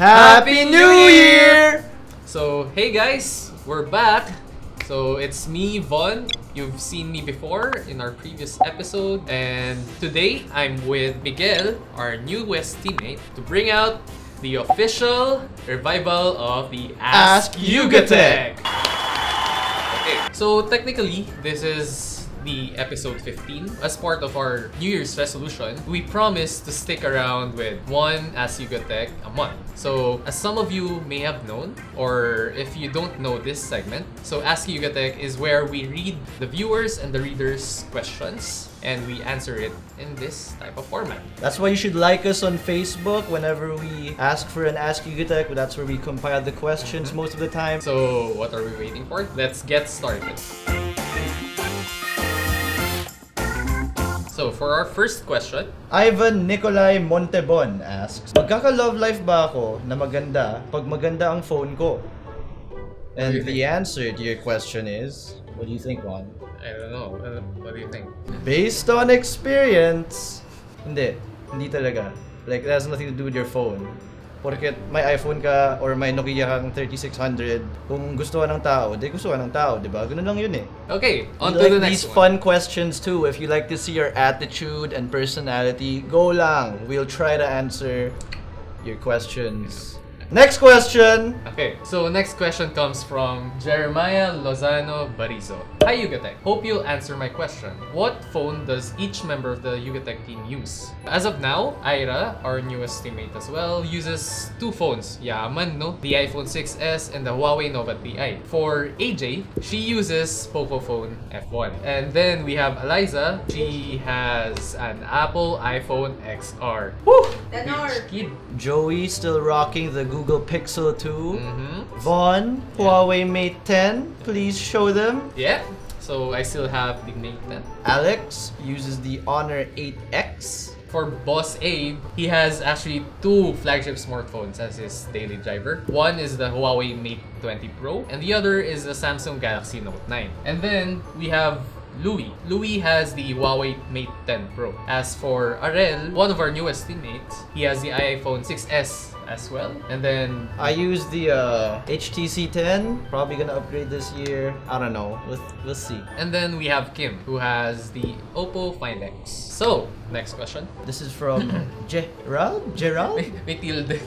Happy New Year! So, hey guys, we're back. So, it's me, Von. You've seen me before in our previous episode. And today, I'm with Miguel, our newest teammate, to bring out the official revival of the Ask YugaTech. Okay, so technically, this is the episode 15. As part of our New Year's resolution, we promised to stick around with one Ask YugaTech a month. So, as some of you may have known, or if you don't know this segment, so Ask YugaTech is where we read the viewers and the readers' questions and we answer it in this type of format. That's why you should like us on Facebook whenever we ask for an Ask YugaTech. That's where we compile the questions most of the time. So, what are we waiting for? Let's get started. So, for our first question, Ivan Nicolai Montebon asks, magkaka-love life ba ako na maganda pag maganda ang phone ko? And the answer to your question is, what do you think, Juan? I don't know. What do you think? Based on experience, hindi talaga. Like, it has nothing to do with your phone. Porket may iPhone ka or may Nokia kang 3600, kung gusto ka ng tao, di gusto ka ng tao, di ba? Ganun lang yun eh. Okay, on to like the next these one. fun questions too. If you like to see your attitude and personality, go lang. We'll try to answer your questions. Next question! Okay, so next question comes from Jeremiah Lozano Barizo. Hi YugaTech, hope you'll answer my question. What phone does each member of the YugaTech team use? As of now, Ira, our newest teammate as well, uses two phones. Yaman, no? The iPhone 6S and the Huawei Nova 3i. For AJ, she uses POCO phone F1. And then we have Eliza, she has an Apple iPhone XR. Woo! Rich kid. Joey still rocking the Google Pixel 2. Mm-hmm. Vaughn, Huawei Mate 10. Please show them. Yeah. So I still have the Mate 10. Alex uses the Honor 8X. For Boss Abe, he has actually two flagship smartphones as his daily driver. One is the Huawei Mate 20 Pro, and the other is the Samsung Galaxy Note 9. And then we have Louis. Louis has the Huawei Mate 10 Pro. As for Arel, one of our newest teammates, he has the iPhone 6S as well. And then I use the HTC 10. Probably gonna upgrade this year. I don't know. We'll see. And then we have Kim, who has the OPPO Find X. So, next question. This is from Gerald? Gerald? May tilde.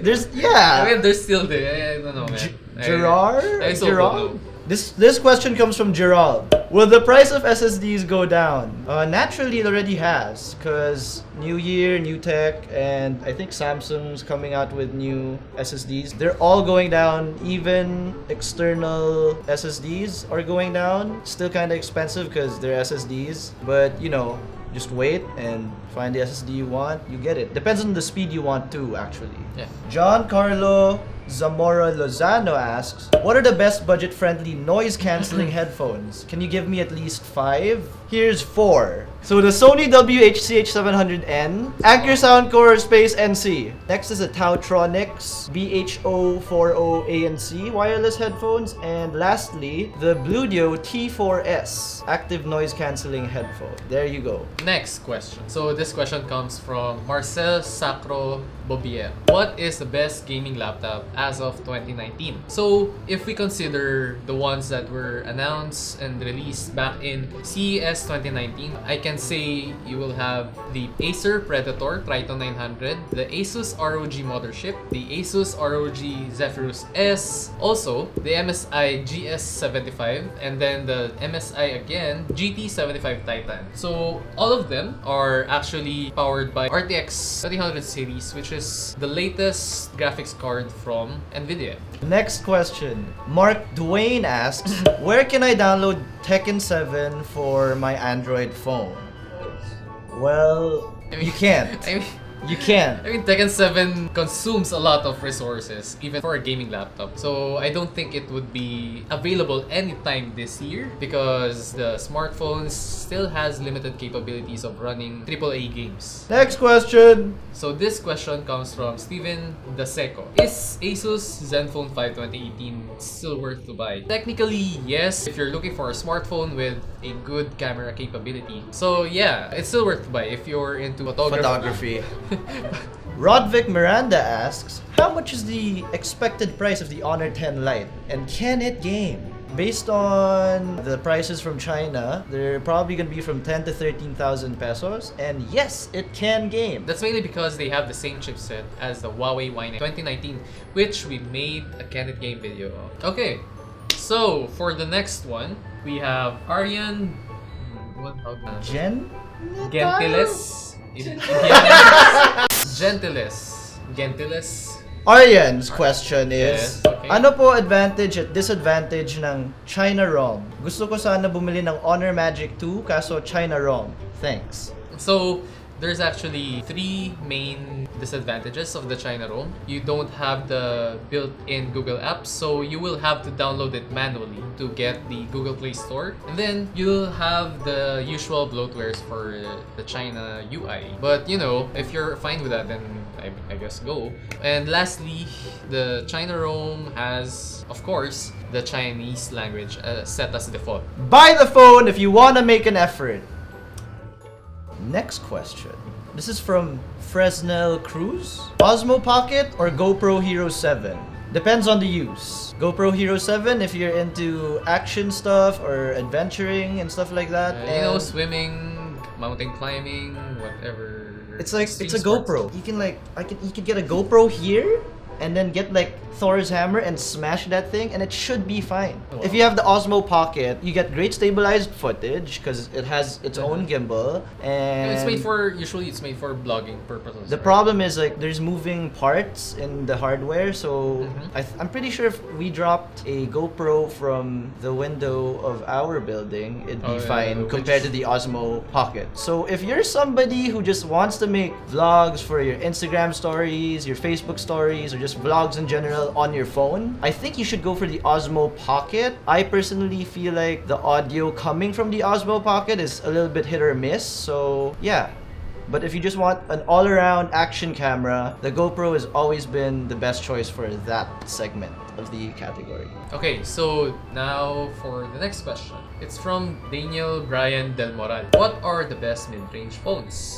There's yeah. I mean, there's still there. I don't know, man. Gerard? I so Gerard? don't know. This question comes from Gerald. Will the price of SSDs go down? Naturally, it already has, because new year, new tech, and I think Samsung's coming out with new SSDs. They're all going down. Even external SSDs are going down. Still kind of expensive because they're SSDs, but you know, just wait and find the SSD you want. You get it. Depends on the speed you want too, actually. Yeah. John Carlo Zamora Lozano asks, what are the best budget-friendly noise-canceling headphones? Can you give me at least 5? Here's 4. So the Sony WH-CH700N, Anker Soundcore Space NC. Next is the TaoTonics BH040 ANC wireless headphones. And lastly, the Bluedio T4S active noise-canceling headphone. There you go. Next question. So this question comes from Marcel Sacro Bobier. What is the best gaming laptop as of 2019? So if we consider the ones that were announced and released back in CES 2019, I can say you will have the Acer Predator Triton 900, the Asus ROG Mothership, the Asus ROG Zephyrus S, also the MSI GS75, and then the MSI again GT75 Titan. So all of them are actually powered by RTX 3000 series, which is the latest graphics card from NVIDIA. Next question. Mark Dwayne asks, where can I download Tekken 7 for my Android phone? Well, you can't. You can't. I mean, Tekken 7 consumes a lot of resources, even for a gaming laptop. So I don't think it would be available anytime this year because the smartphone still has limited capabilities of running AAA games. Next question. So this question comes from Steven Daseco. Is Asus Zenfone 5 2018 still worth to buy? Technically, yes, if you're looking for a smartphone with a good camera capability. So yeah, it's still worth to buy if you're into photography. Rodvic Miranda asks, how much is the expected price of the Honor 10 Lite and can it game? Based on the prices from China, they're probably gonna be from 10 to 13,000 pesos. And yes, it can game. That's mainly because they have the same chipset as the Huawei Y9 2019, which we made a Can It Game video of. Okay, so for the next one, we have Aryan... Gen? Gentiles? Gentiles. Aryan's question is, Yes, okay. ano po advantage at disadvantage ng China ROM? Gusto ko sana bumili ng Honor Magic 2 kaso China ROM. Thanks. So, there's actually 3 main disadvantages of the China ROM. You don't have the built-in Google apps, so you will have to download it manually to get the Google Play Store. And then you'll have the usual bloatwares for the China UI. But you know, if you're fine with that, then I guess go. And lastly, the China ROM has, of course, the Chinese language set as default. Buy the phone if you want to make an effort. Next question. This is from Fresnel Cruz. Osmo Pocket or GoPro Hero 7? Depends on the use. GoPro Hero 7 if you're into action stuff or adventuring and stuff like that. You know, swimming, mountain climbing, whatever. It's like Extreme it's a sports. GoPro. You can you could get a GoPro here and then get like Thor's hammer and smash that thing and it should be fine. Wow. If you have the Osmo Pocket, you get great stabilized footage because it has its own gimbal and Usually it's made for vlogging purposes. the right? problem is like there's moving parts in the hardware, so I'm pretty sure if we dropped a GoPro from the window of our building, it'd be fine compared to the Osmo Pocket. So if you're somebody who just wants to make vlogs for your Instagram stories, your Facebook stories, or just vlogs in general on your phone, I think you should go for the Osmo Pocket. I personally feel like the audio coming from the Osmo Pocket is a little bit hit or miss, so yeah. But if you just want an all-around action camera, the GoPro has always been the best choice for that segment of the category. Okay, so now for the next question. It's from Daniel Brian Del Moral. What are the best mid-range phones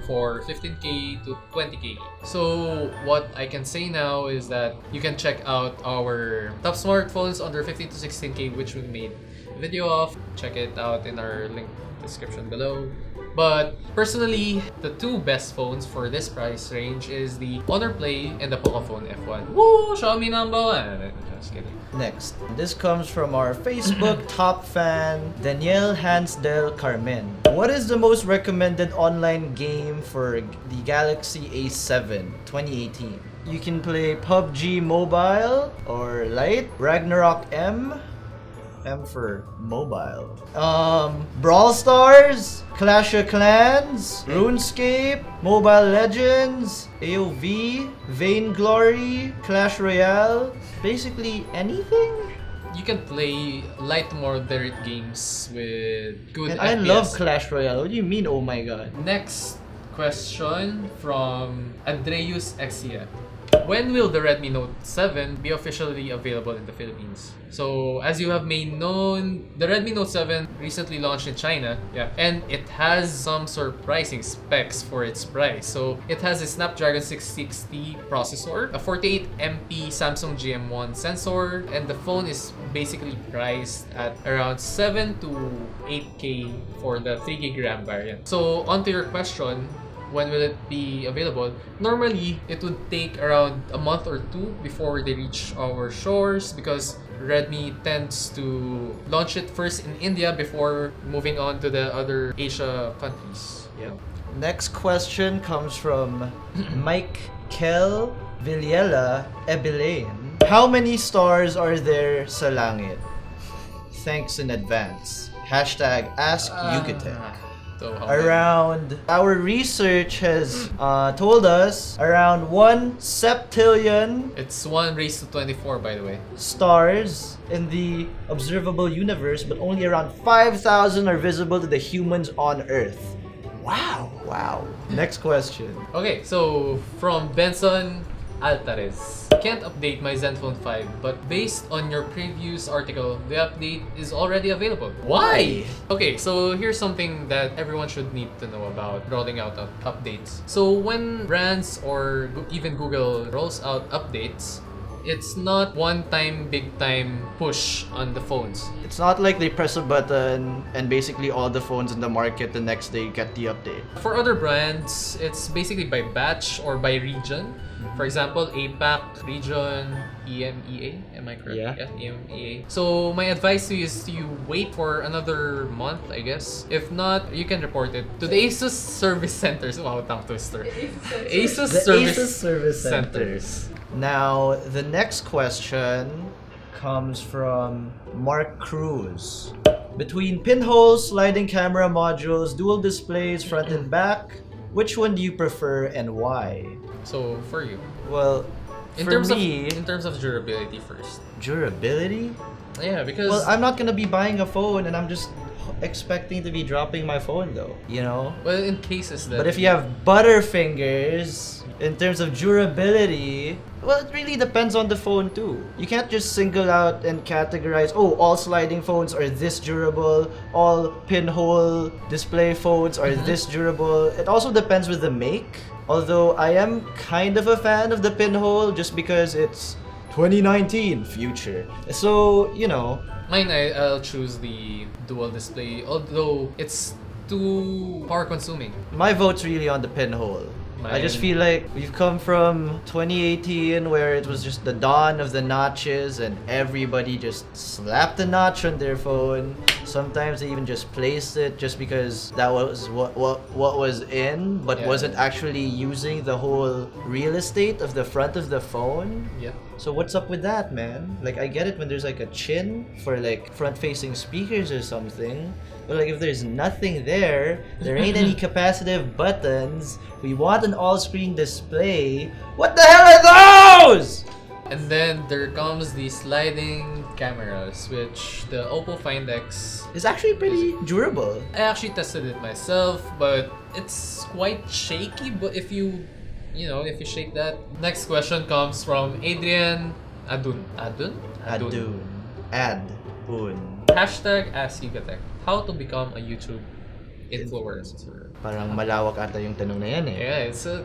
for 15K to 20K? So what I can say now is that you can check out our top smartphones under 15 to 16K, which we made a video of. Check it out in our link description below. But personally, the 2 best phones for this price range is the Honor Play and the Pocophone F1. Woo! Xiaomi number 1! Just kidding. Next, this comes from our Facebook top fan, Danielle Hansdel Carmen. What is the most recommended online game for the Galaxy A7 2018? You can play PUBG Mobile or Lite, Ragnarok M for mobile. Brawl Stars, Clash of Clans, RuneScape, Mobile Legends, AOV, Vainglory, Clash Royale, basically anything. You can play light moderate games with good And FPS. I love Clash Royale. What do you mean, oh my god? Next question from Andreus Exia. When will the Redmi Note 7 be officially available in the Philippines? So, as you have made known, the Redmi Note 7 recently launched in China, and it has some surprising specs for its price. So, it has a Snapdragon 660 processor, a 48MP Samsung GM1 sensor, and the phone is basically priced at around 7 to 8K for the 3GB RAM variant. So, onto your question, when will it be available? Normally, it would take around a month or 2 before they reach our shores because Redmi tends to launch it first in India before moving on to the other Asia countries. Yeah. Next question comes from Mike Kel Villela Ebilain. How many stars are there sa langit? Thanks in advance. Hashtag Ask YugaTech. So Around our research has told us around 1 septillion it's 1 raised to 24, by the way. stars in the observable universe, but only around 5,000 are visible to the humans on Earth. Wow. Next question. Okay, so from Benson Altares. can't update my Zenfone 5, but based on your previous article, the update is already available. Why? Okay, so here's something that everyone should need to know about rolling out of updates. So when brands or even Google rolls out updates, it's not one-time, big-time push on the phones. It's not like they press a button and basically all the phones in the market the next day get the update. For other brands, it's basically by batch or by region. For example, APAC region, EMEA, am I correct? Yeah. EMEA. So my advice to you is to wait for another month, I guess. If not, you can report it to the Asus service centers. Wow, tongue twister. Asus service centers. Now, the next question comes from Mark Cruz. Between pinholes, sliding camera modules, dual displays, front and back, which one do you prefer and why? So for you, Well, in for terms me, in terms of durability first. durability? Yeah, because Well, I'm not gonna be buying a phone and I'm just expecting to be dropping my phone though, you know? well, in cases that But if you have butterfingers, in terms of durability, well, it really depends on the phone too. You can't just single out and categorize, oh, all sliding phones are this durable, all pinhole display phones are this durable. It also depends with the make. Although I am kind of a fan of the pinhole just because it's 2019 future. So, you know, mine, I'll choose the dual display, although it's too power consuming. my vote's really on the pinhole. I just feel like we've come from 2018 where it was just the dawn of the notches and everybody just slapped a notch on their phone. Sometimes they even just placed it just because that was what was in, but Yeah. wasn't actually using the whole real estate of the front of the phone. Yeah. So what's up with that, man? Like, I get it when there's like a chin for like front-facing speakers or something, but like if there's nothing there, there ain't any capacitive buttons. We want an all-screen display. What the hell are those? And then there comes the sliding cameras, which the OPPO Find X. It's actually pretty durable. I actually tested it myself, but it's quite shaky. But if you shake that. Next question comes from Adrian Adun. Adun? Adun. Hashtag Ask YugaTech. How to become a YouTube influencer. Parang malawak ata yung tanong na yan eh. Yeah, it's a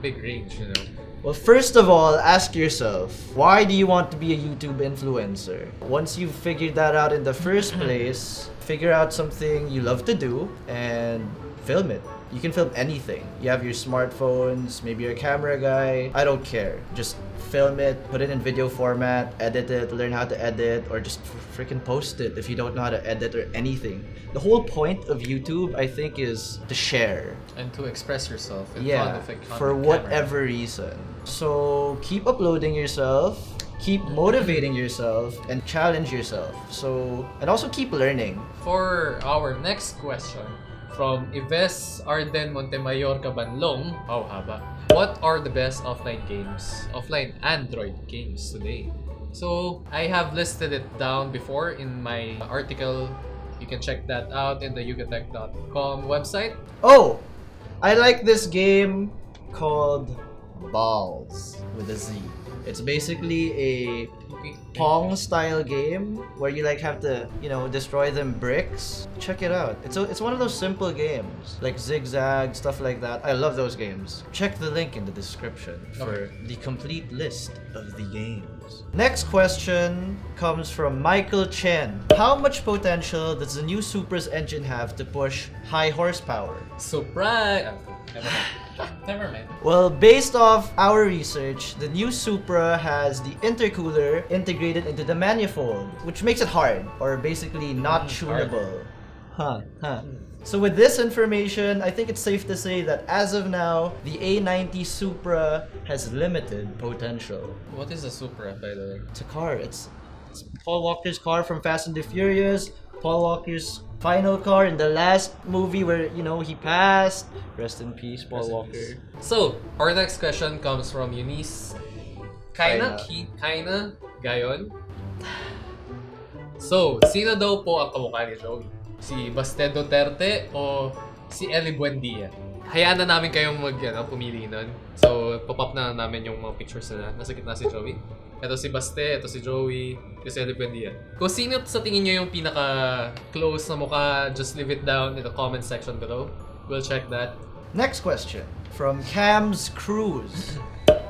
big range, you know. Well, first of all, ask yourself, why do you want to be a YouTube influencer? Once you've figured that out in the first place, figure out something you love to do and film it. You can film anything. You have your smartphones, maybe you're a camera guy. I don't care. Just film it, put it in video format, edit it, learn how to edit, or just freaking post it if you don't know how to edit or anything. The whole point of YouTube, I think, is to share. And to express yourself in front Yeah, of a for camera. whatever reason. So keep uploading yourself, keep motivating yourself, and challenge yourself. So, and also keep learning. For our next question, from Ives Arden Montemayor Cabanlong, wow, haba. What are the best offline Android games today? So, I have listed it down before in my article. You can check that out in the yugatech.com website. Oh, I like this game called Balls with a Z. It's basically a Pong style game where you like have to, destroy them bricks. Check it out. It's one of those simple games like Zigzag, stuff like that. I love those games. Check the link in the description for the complete list of the games. Next question comes from Michael Chen. How much potential does the new Supra's engine have to push high horsepower? Surprise! Never mind. Well, based off our research, the new Supra has the intercooler integrated into the manifold, which makes it hard, or basically not tunable. So with this information, I think it's safe to say that as of now, the A90 Supra has limited potential. What is a Supra, by the way? It's a car. It's Paul Walker's car from Fast and the Furious. Paul Walker's final car in the last movie where, he passed. Rest in peace, Paul Walker. So, our next question comes from Eunice. Kaina Gayon. So, sino daw po ang kamukha ni Joey? Si Baste Duterte o si Eli Buendia? hayaan na namin kayong pumili nun. So, pop-up na namin yung mga pictures nila. Nasa gitna si Joey. Ito si Baste, ito si Joey, ito si Buendia. Kung sino sa tingin nyo yung pinaka-close na mukha, just leave it down in the comment section below. We'll check that. Next question from Cam's Cruz.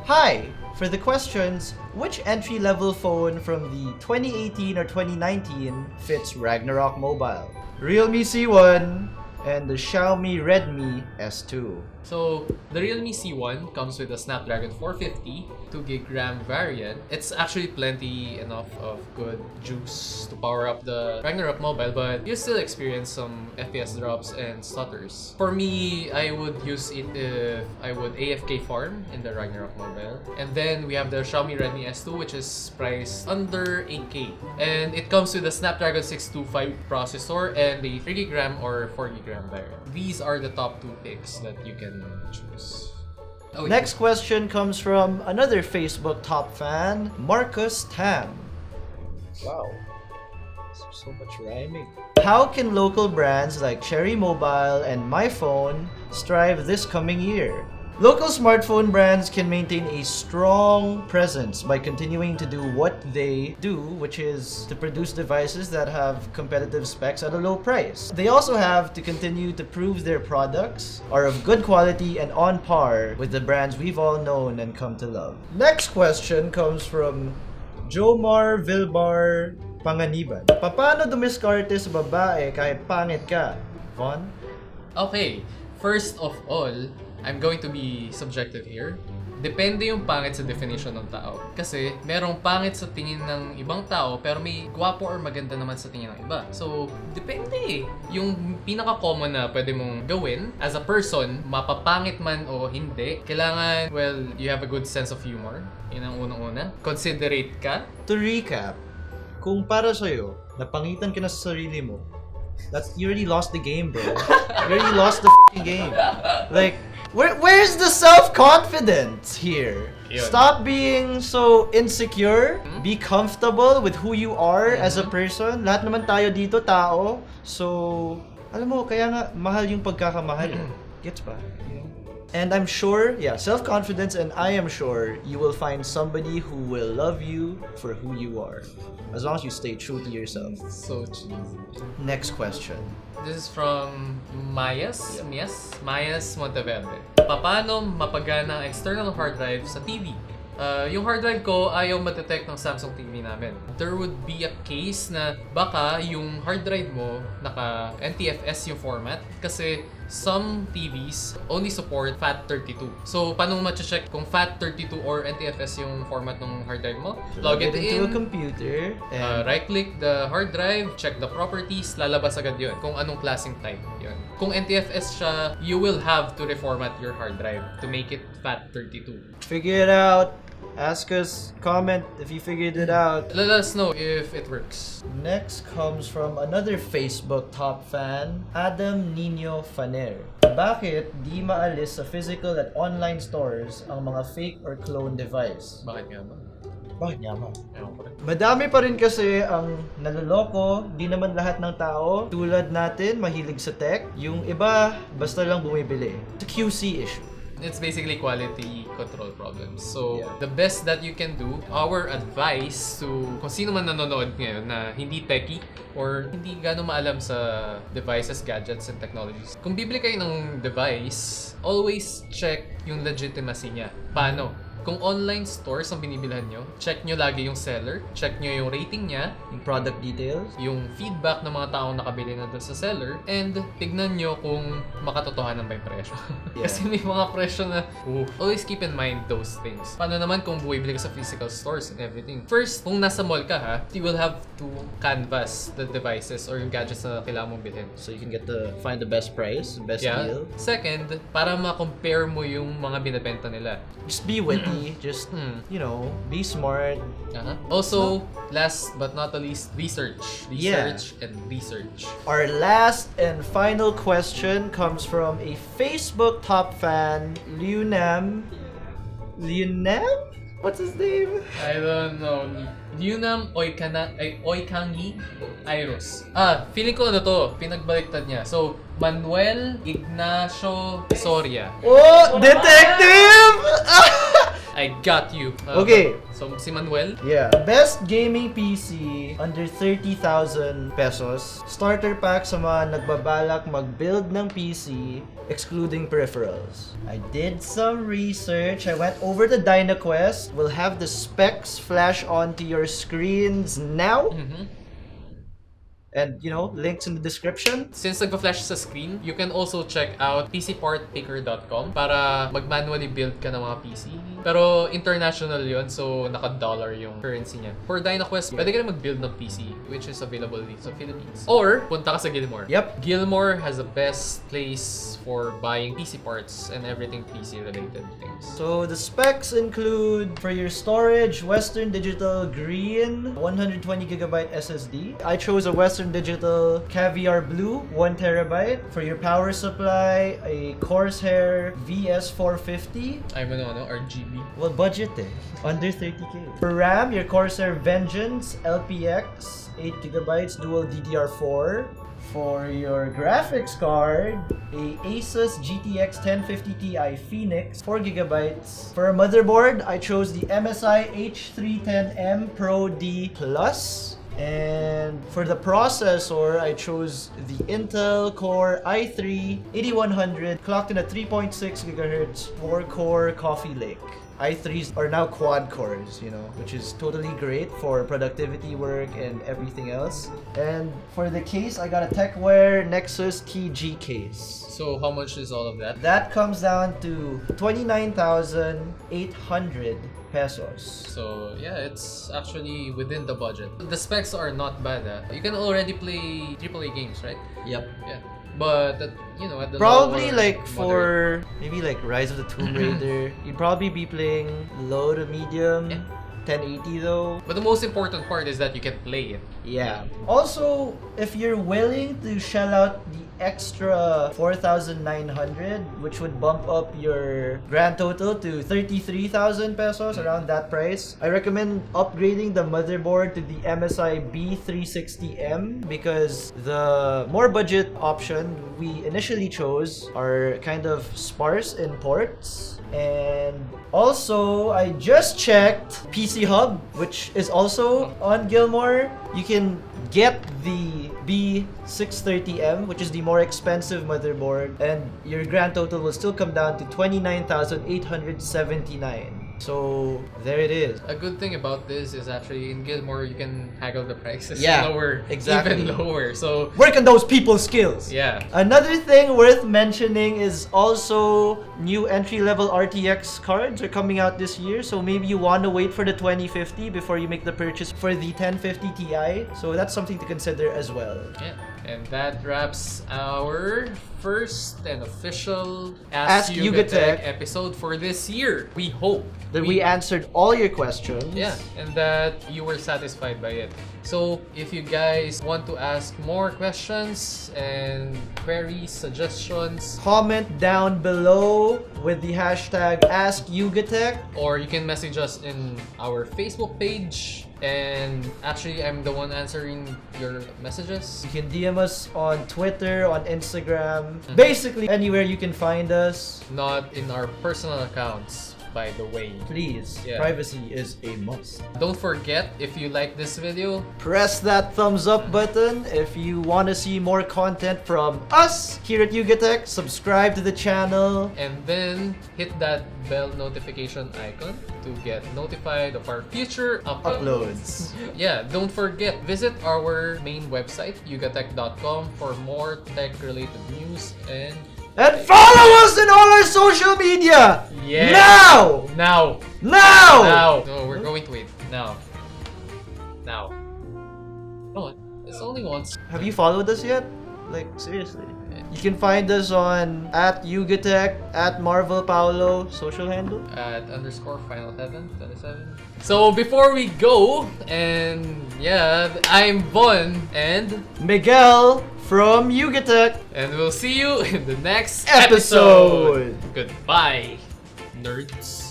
Hi! For the questions, which entry-level phone from the 2018 or 2019 fits Ragnarok Mobile? Realme C1 and the Xiaomi Redmi S2. So, the Realme C1 comes with a Snapdragon 450, 2GB RAM variant. It's actually plenty enough of good juice to power up the Ragnarok Mobile, but you still experience some FPS drops and stutters. For me, I would use it if I would AFK farm in the Ragnarok Mobile. And then we have the Xiaomi Redmi S2, which is priced under 8K. And it comes with a Snapdragon 625 processor and a 3GB RAM or 4GB RAM variant. These are the top two picks that you can choose. Next question comes from another Facebook top fan, Marcus Tam. Wow, so much rhyming. How can local brands like Cherry Mobile and My Phone strive this coming year? Local smartphone brands can maintain a strong presence by continuing to do what they do, which is to produce devices that have competitive specs at a low price. They also have to continue to prove their products are of good quality and on par with the brands we've all known and come to love. Next question comes from Jomar Vilbar Panganiban. Paano dumiskarte sa babae kahit pangit ka? Von? Okay, first of all, I'm going to be subjective here. Depende yung pangit sa definition ng tao. Kasi merong pangit sa tingin ng ibang tao pero may gwapo or maganda naman sa tingin ng iba. So, depende. Yung pinaka-common na pwede mong gawin as a person, mapapangit man o hindi, kailangan, well, you have a good sense of humor. Yun ang unang-una. Considerate ka. To recap, kung para sa'yo, napangitan ka na sa sarili mo, you already lost the game, bro. You already lost the f***ing game. Like, where's the self-confidence here? Yun. Stop being so insecure. Be comfortable with who you are as a person. Lahat naman tayo dito, tao. So, alam mo, kaya nga, mahal yung pagkakamahal. Gets ba? And I'm sure, self-confidence, and I am sure you will find somebody who will love you for who you are. As long as you stay true to yourself. So cheesy. Next question. This is from Mayas Monteverde. Paano mapagana ang external hard drive sa TV? Yung hard drive ko ayaw madetect ng Samsung TV namin. There would be a case na baka yung hard drive mo naka NTFS yung format kasi some TVs only support FAT32. So, paano mo ma-check kung FAT32 or NTFS yung format ng hard drive mo? Log it into in, a computer, and right-click the hard drive, check the properties, lalabas agad yun kung anong klaseng type yun. Kung NTFS siya, you will have to reformat your hard drive to make it FAT32. Figure it out. Ask us, comment if you figured it out. Let us know if it works. Next comes from another Facebook top fan, Adam Nino Faner. Bakit di maalis sa physical at online stores ang mga fake or clone device? Bakit nga ba? Bakit nga ba? Ewan ko rin. Madami pa rin kasi ang naloloko. Di naman lahat ng tao, tulad natin, mahilig sa tech. Yung iba, basta lang bumibili. It's a QC issue. It's basically quality control problems. So, the best that you can do, our advice to kung sino man nanonood ngayon na hindi techie or hindi gano'ng maalam sa devices, gadgets, and technologies. Kung bibili kayo ng device, always check yung legitimacy niya. Paano? Kung online stores ang binibilhan nyo, check nyo lagi yung seller, check nyo yung rating niya, Yung product details. yung feedback ng mga taong nakabili na doon sa seller, and tignan nyo kung makatotohanan ba yung presyo. Kasi may mga presyo na, always keep in mind those things. Paano naman kung bumibili ka sa physical stores and everything? First, kung nasa mall ka you will have to canvas the devices or yung gadgets na kailangan mong bilhin. So you can find the best price, best deal. Second, para ma-compare mo yung mga binibenta nila. Just be witty, just, be smart. Also, last but not the least, research. And research. Our last and final question comes from a Facebook top fan, UNAM? What's his name? I don't know. UNAM Oikangi Iros. Feeling ko ano to, pinagbaliktad niya. So, Manuel Ignacio Soria. Oh, detective! I got you. Okay. So, si Manuel? Yeah. Best gaming PC under 30,000 pesos. Starter pack sa mga nagbabalak mag-build ng PC excluding peripherals. I did some research. I went over to DynaQuest. We'll have the specs flash onto your screens now. And, you know, links in the description. Since nagpa-flash sa screen, you can also check out pcpartpicker.com para mag-manually build ka ng mga PC. Pero international yon, so naka-dollar yung currency niya. For DynaQuest, pwede ka na mag-build ng PC, which is available dito sa Philippines. Or, punta ka sa Gilmore. Yep. Gilmore has the best place for buying PC parts and everything PC-related things. So, the specs include, for your storage, Western Digital Green 120GB SSD. I chose a Western Digital Caviar Blue 1TB. For your power supply, a Corsair VS450. I'm ano, RGB. Well, budget eh. Under 30K. For RAM, your Corsair Vengeance LPX 8GB dual DDR4. For your graphics card, a Asus GTX 1050 Ti Phoenix 4GB. For a motherboard, I chose the MSI H310M Pro D Plus. And for the processor, I chose the Intel Core i3-8100 clocked in a 3.6 GHz 4-core Coffee Lake. i3s are now quad cores, you know, which is totally great for productivity work and everything else. And for the case, I got a TechWare Nexus TG case. So how much is all of that? That comes down to 29,800 pesos. So yeah, it's actually within the budget. The specs are not bad. You can already play AAA games, right? Yep. Yeah. But you know, at the probably lower, like for moderate. maybe like Rise of the Tomb Raider, you'd probably be playing low to medium. Yeah. 1080 though. But the most important part is that you can play it. Yeah. Also, if you're willing to shell out the extra 4,900, which would bump up your grand total to 33,000 pesos, around that price, I recommend upgrading the motherboard to the MSI B360M because the more budget option we initially chose are kind of sparse in ports. And also, I just checked PC Hub, which is also on Gilmore. You can get the B630M, which is the more expensive motherboard, and your grand total will still come down to 29,879. So there it is. A good thing about this is actually in Gilmore you can haggle the prices lower, exactly. Even lower. So work on those people's skills. Yeah. Another thing worth mentioning is also new entry-level RTX cards are coming out this year. So maybe you want to wait for the 2050 before you make the purchase for the 1050 Ti. So that's something to consider as well. Yeah. And that wraps our first and official Ask YugaTech episode for this year. We hope that we answered all your questions. Yeah, and that you were satisfied by it. So if you guys want to ask more questions and queries, suggestions, comment down below with the hashtag AskYugaTech. Or you can message us in our Facebook page. And actually, I'm the one answering your messages. You can DM us on Twitter, on Instagram, basically anywhere you can find us. Not in our personal accounts, by the way. Please, Yeah. privacy is a must. Don't forget, if you like this video, press that thumbs up button. If you want to see more content from us here at YugaTech, subscribe to the channel. and then hit that bell notification icon to get notified of our future uploads. Yeah, don't forget, visit our main website, yugatech.com, for more tech-related news and follow us in all our social media! Yeah. Now! Now! Now! No, we're going to wait. Now. No, it's only once. Have you followed us yet? Like, seriously. You can find us on @YugaTech, @MarvelPaulo, social handle. @_Final727. So before we go, and yeah, I'm Von and Miguel from YugaTech. and we'll see you in the next Episode. Goodbye, nerds.